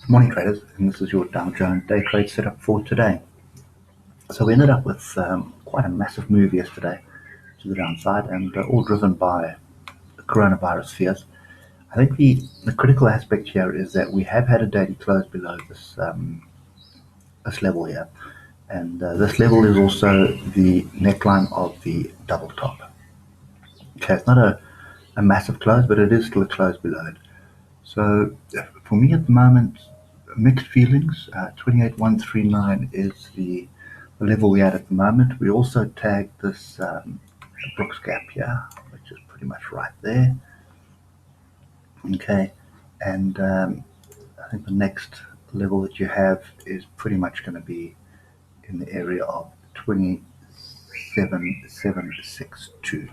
Morning traders, and this is your Dow Jones day trade setup for today. So we ended up with quite a massive move yesterday to the downside, and all driven by the coronavirus fears. I think the critical aspect here is that we have had a daily close below this level here, and this level is also the neckline of the double top. Okay, it's not a massive close, but it is still a close below it. So for me at the moment, mixed feelings. 28,139 is the level we're at the moment. We also tagged this Brooks gap here, which is pretty much right there. Okay, and I think the next level that you have is pretty much going to be in the area of 27,762.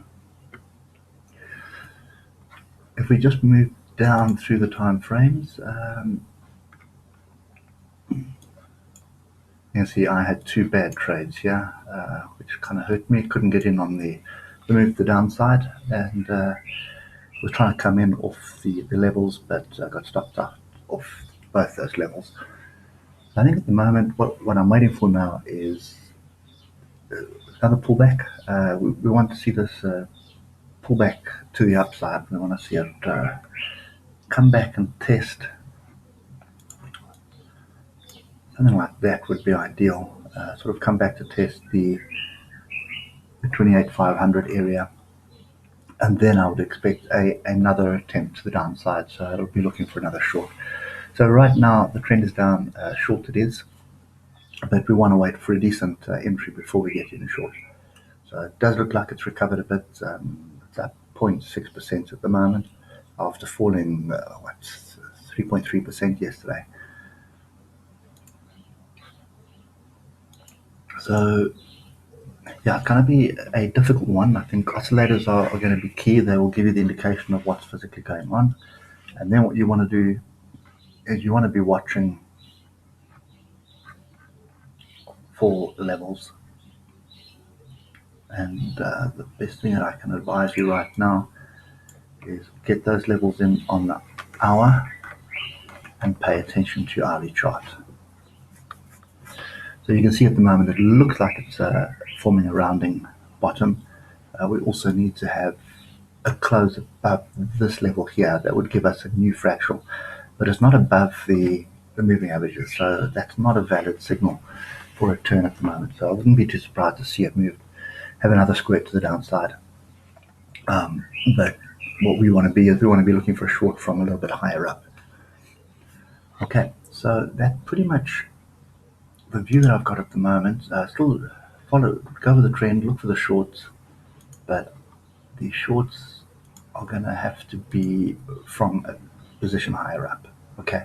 If we just move down through the time frames, you can see I had two bad trades here, which kind of hurt me. Couldn't get in on the move to the downside, and was trying to come in off the levels, but got stopped off both those levels. So I think at the moment, what I'm waiting for now is another pullback. We want to see this pullback to the upside. We want to see it come back and test. Something like that would be ideal. Sort of come back to test the 28,500 area, and then I would expect another attempt to the downside. So it'll be looking for another short. So right now the trend is down, short it is, but we want to wait for a decent entry before we get in short. So it does look like it's recovered a bit. It's up 0.6% at the moment after falling 3.3% yesterday. So yeah, it's going to be a difficult one. I think oscillators are going to be key. They will give you the indication of what's physically going on. And then what you want to do is you want to be watching for levels. And the best thing that I can advise you right now is get those levels in on the hour and pay attention to your hourly chart. So you can see at the moment it looks like it's forming a rounding bottom. We also need to have a close above this level here. That would give us a new fractal, but it's not above the moving averages, so that's not a valid signal for a turn at the moment. So I wouldn't be too surprised to see it have another squirt to the downside. But what we want to be is we want to be looking for a short from a little bit higher up. Okay, so that's pretty much the view that I've got at the moment. Still go with the trend, look for the shorts, but the shorts are going to have to be from a position higher up. Okay,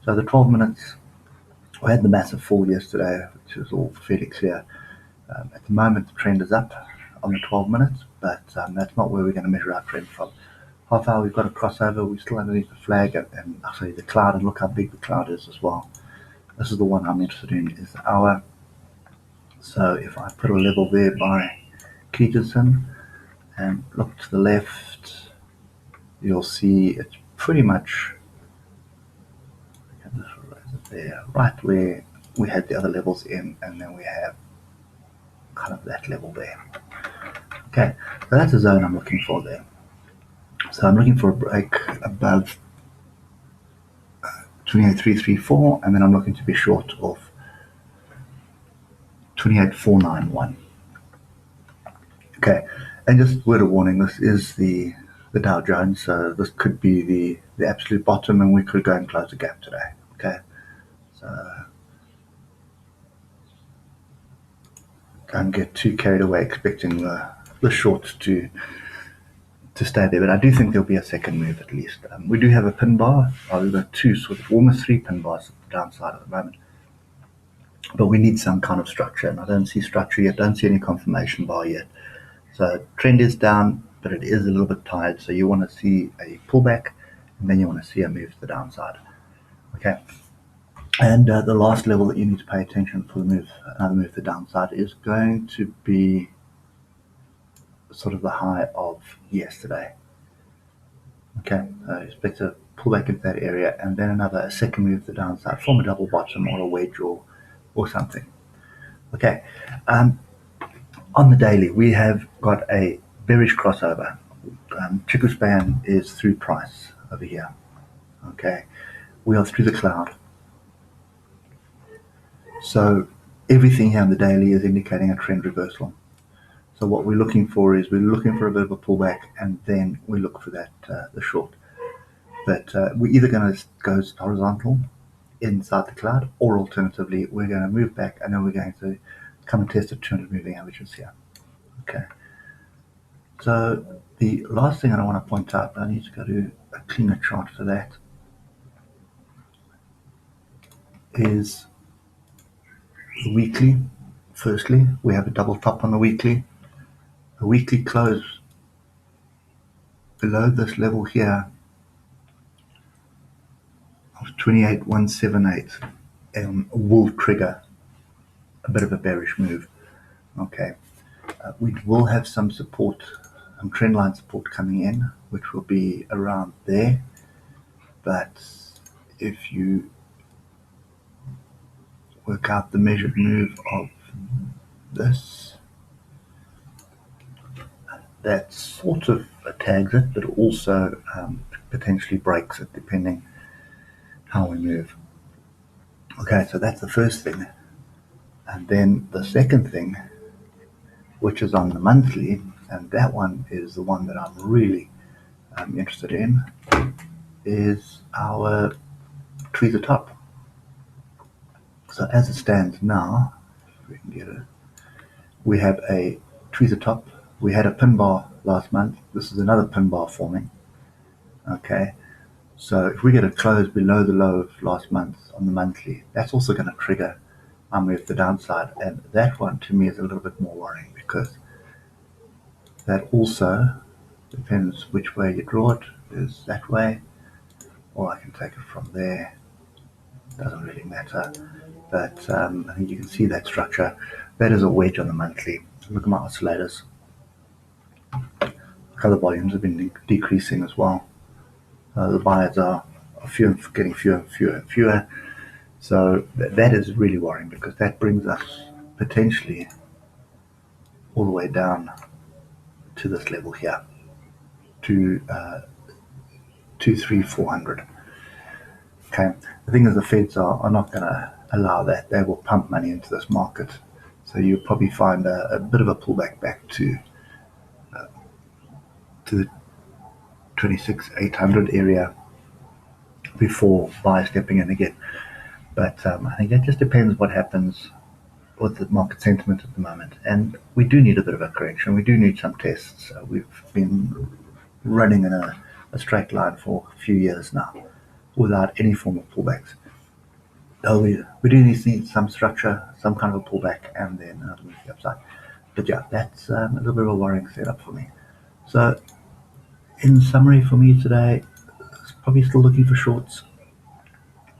so the 12 minutes, we had the massive fall yesterday, which is all fairly clear. At the moment, the trend is up on the 12 minutes, but that's not where we're going to measure our trend from. Half hour, we've got a crossover. We're still underneath the flag and actually the cloud, and look how big the cloud is as well. This is the one I'm interested in, is the hour. So if I put a level there by Peterson and look to the left, you'll see it's pretty much there, right where we had the other levels in, and then we have kind of that level there. Okay, so that's the zone I'm looking for there. So I'm looking for a break above 28,334, and then I'm looking to be short of 28,491. Okay, and just word of warning, this is the Dow Jones, so this could be the absolute bottom, and we could go and close the gap today. Okay, so don't get too carried away expecting the shorts to stay there, but I do think there'll be a second move at least. We do have a pin bar. We've got two, sort of almost three pin bars at the downside at the moment, but we need some kind of structure, and I don't see structure yet. Don't see any confirmation bar yet. So trend is down, but it is a little bit tired. So you want to see a pullback, and then you want to see a move to the downside. Okay, and the last level that you need to pay attention for another move to the downside is going to be sort of the high of yesterday. Okay, expect a pull back into that area, and then a second move to the downside, form a double bottom or a wedge or something. Okay, on the daily, we have got a bearish crossover. Chiku span is through price over here. Okay, we are through the cloud. So everything here on the daily is indicating a trend reversal. So what we're looking for is we're looking for a bit of a pullback, and then we look for that the short. But we're either going to go horizontal inside the cloud, or alternatively we're going to move back and then we're going to come and test the 200 moving averages here. Okay. So the last thing I want to point out, I need to go to a cleaner chart for that, is the weekly. Firstly, we have a double top on the weekly. A weekly close below this level here of 28,178 will trigger a bit of a bearish move. Okay, we will have some support, some trend line support coming in, which will be around there. But if you work out the measured move of this, that sort of tags it, but also potentially breaks it depending how we move. Okay, so that's the first thing. And then the second thing, which is on the monthly, and that one is the one that I'm really interested in, is our tweezer top. So as it stands now, if we can get it, we have a tweezer top. We had a pin bar last month. This is another pin bar forming. Okay, so if we get a close below the low of last month on the monthly, that's also going to trigger my move to the downside. And that one to me is a little bit more worrying, because that also depends which way you draw it, is that way, or I can take it from there. Doesn't really matter. But I think you can see that structure. That is a wedge on the monthly. Look at my oscillators. Color volumes have been decreasing as well. The buyers are getting fewer and fewer. So that is really worrying, because that brings us potentially all the way down to this level here, to 2,3,400. Okay, the thing is, the Feds are not going to allow that. They will pump money into this market. So you'll probably find a bit of a pullback back to the 26,800 area before buyers stepping in again. But I think that just depends what happens with the market sentiment at the moment. And we do need a bit of a correction. We do need some tests. We've been running in a straight line for a few years now without any form of pullbacks. So we do need some structure, some kind of a pullback, and then move to the upside. But yeah, that's a little bit of a worrying setup for me. So in summary for me today, it's probably still looking for shorts.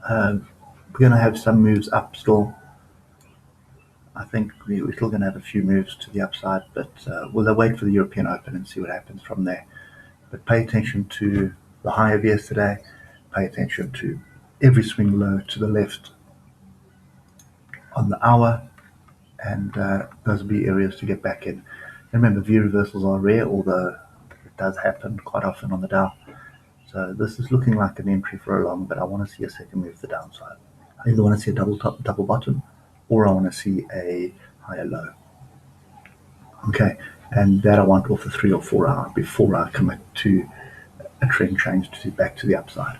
We're going to have some moves up still. I think we're still going to have a few moves to the upside, but we'll wait for the European Open and see what happens from there. But pay attention to the high of yesterday. Pay attention to every swing low to the left on the hour, and those will be areas to get back in. And remember, V reversals are rare, although it does happen quite often on the Dow. So this is looking like an entry for a long, but I want to see a second move to the downside. I either want to see a double top, double bottom, or I want to see a higher low. Okay, and that I want off a 3 or 4 hour before I commit to a trend change back to the upside.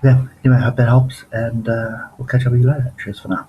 Yeah, anyway, I hope that helps, and we'll catch up with you later. Cheers for now.